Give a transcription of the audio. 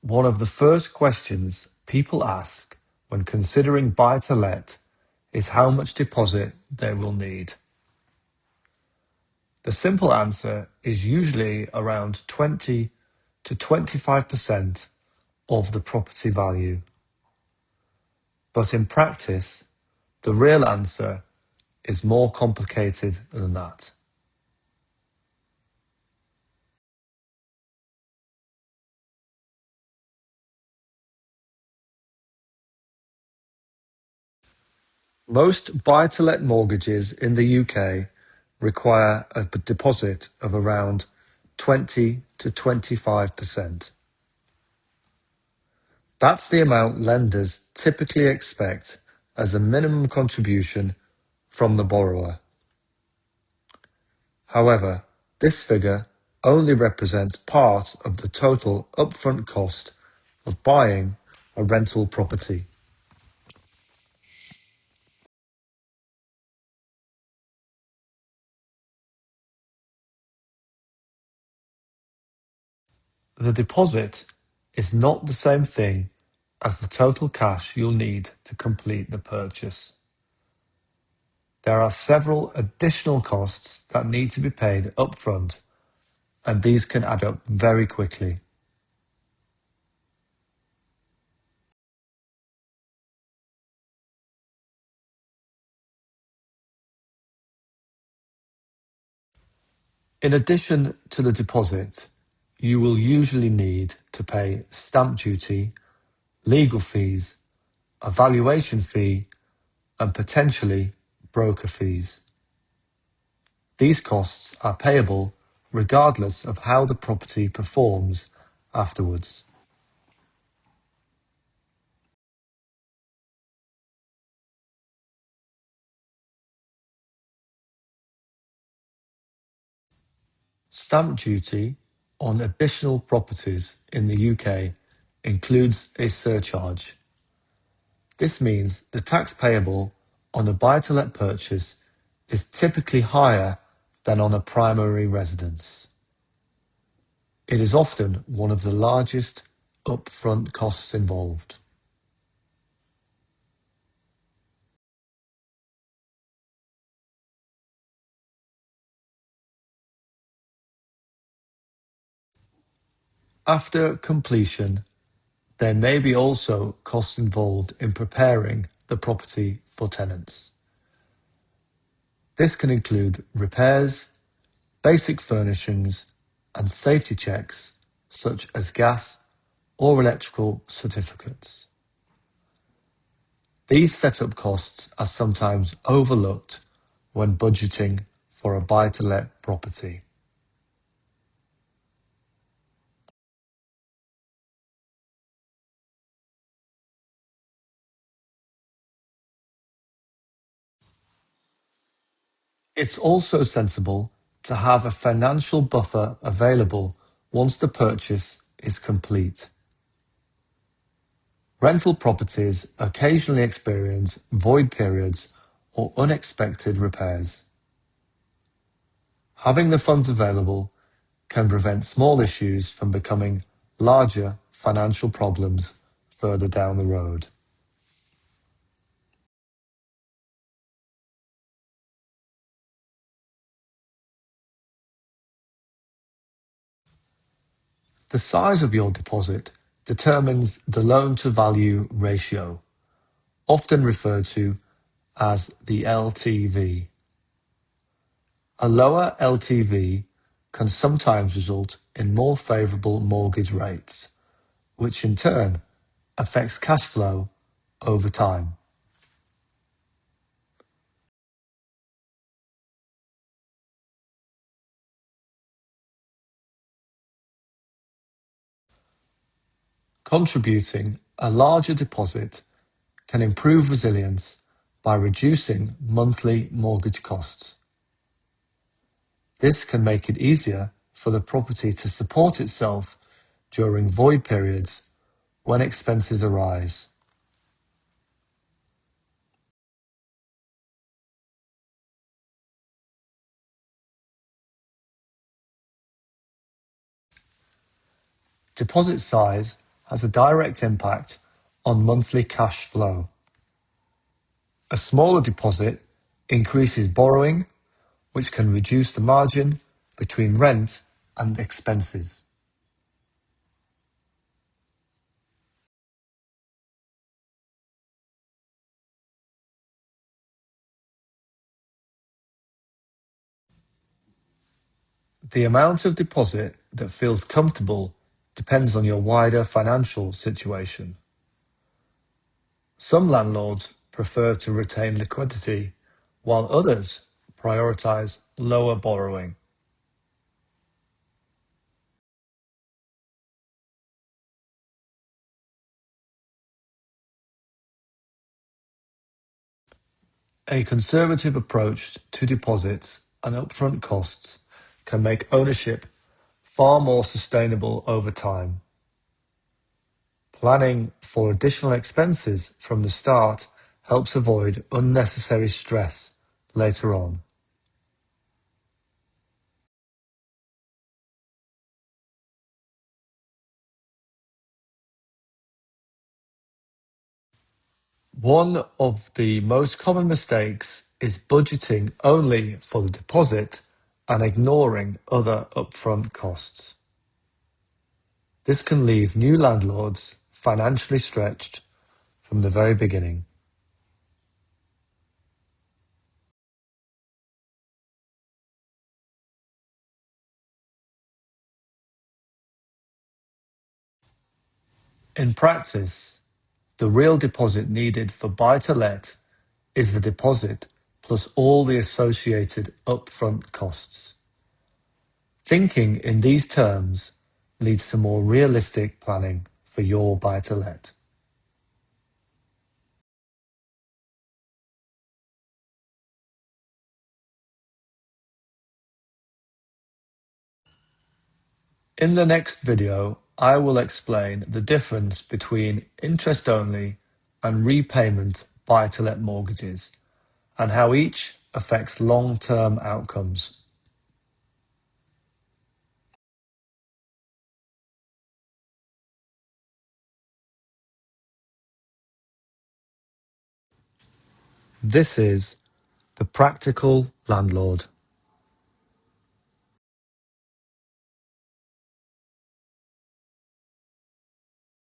One of the first questions people ask when considering buy-to-let is how much deposit they will need. The simple answer is usually around 20 to 25% of the property value. But in practice, the real answer is more complicated than that. Most buy-to-let mortgages in the UK require a deposit of around 20 to 25%. That's the amount lenders typically expect as a minimum contribution from the borrower. However, this figure only represents part of the total upfront cost of buying a rental property. The deposit is not the same thing as the total cash you'll need to complete the purchase. There are several additional costs that need to be paid upfront, and these can add up very quickly. In addition to the deposit, you will usually need to pay stamp duty, legal fees, a valuation fee, and potentially broker fees. These costs are payable regardless of how the property performs afterwards. Stamp duty on additional properties in the UK includes a surcharge. This means the tax payable on a buy-to-let purchase is typically higher than on a primary residence. It is often one of the largest upfront costs involved. After completion, there may be also costs involved in preparing the property for tenants. This can include repairs, basic furnishings, and safety checks such as gas or electrical certificates. These setup costs are sometimes overlooked when budgeting for a buy-to-let property. It's also sensible to have a financial buffer available once the purchase is complete. Rental properties occasionally experience void periods or unexpected repairs. Having the funds available can prevent small issues from becoming larger financial problems further down the road. The size of your deposit determines the loan-to-value ratio, often referred to as the LTV. A lower LTV can sometimes result in more favorable mortgage rates, which in turn affects cash flow over time. Contributing a larger deposit can improve resilience by reducing monthly mortgage costs. This can make it easier for the property to support itself during void periods when expenses arise. Deposit size has a direct impact on monthly cash flow. A smaller deposit increases borrowing, which can reduce the margin between rent and expenses. The amount of deposit that feels comfortable depends on your wider financial situation. Some landlords prefer to retain liquidity, while others prioritize lower borrowing. A conservative approach to deposits and upfront costs can make ownership far more sustainable over time. Planning for additional expenses from the start helps avoid unnecessary stress later on. One of the most common mistakes is budgeting only for the deposit and ignoring other upfront costs. This can leave new landlords financially stretched from the very beginning. In practice, the real deposit needed for buy-to-let is the deposit plus all the associated upfront costs. Thinking in these terms leads to more realistic planning for your buy-to-let. In the next video, I will explain the difference between interest-only and repayment buy-to-let mortgages and how each affects long-term outcomes. This is the Practical Landlord.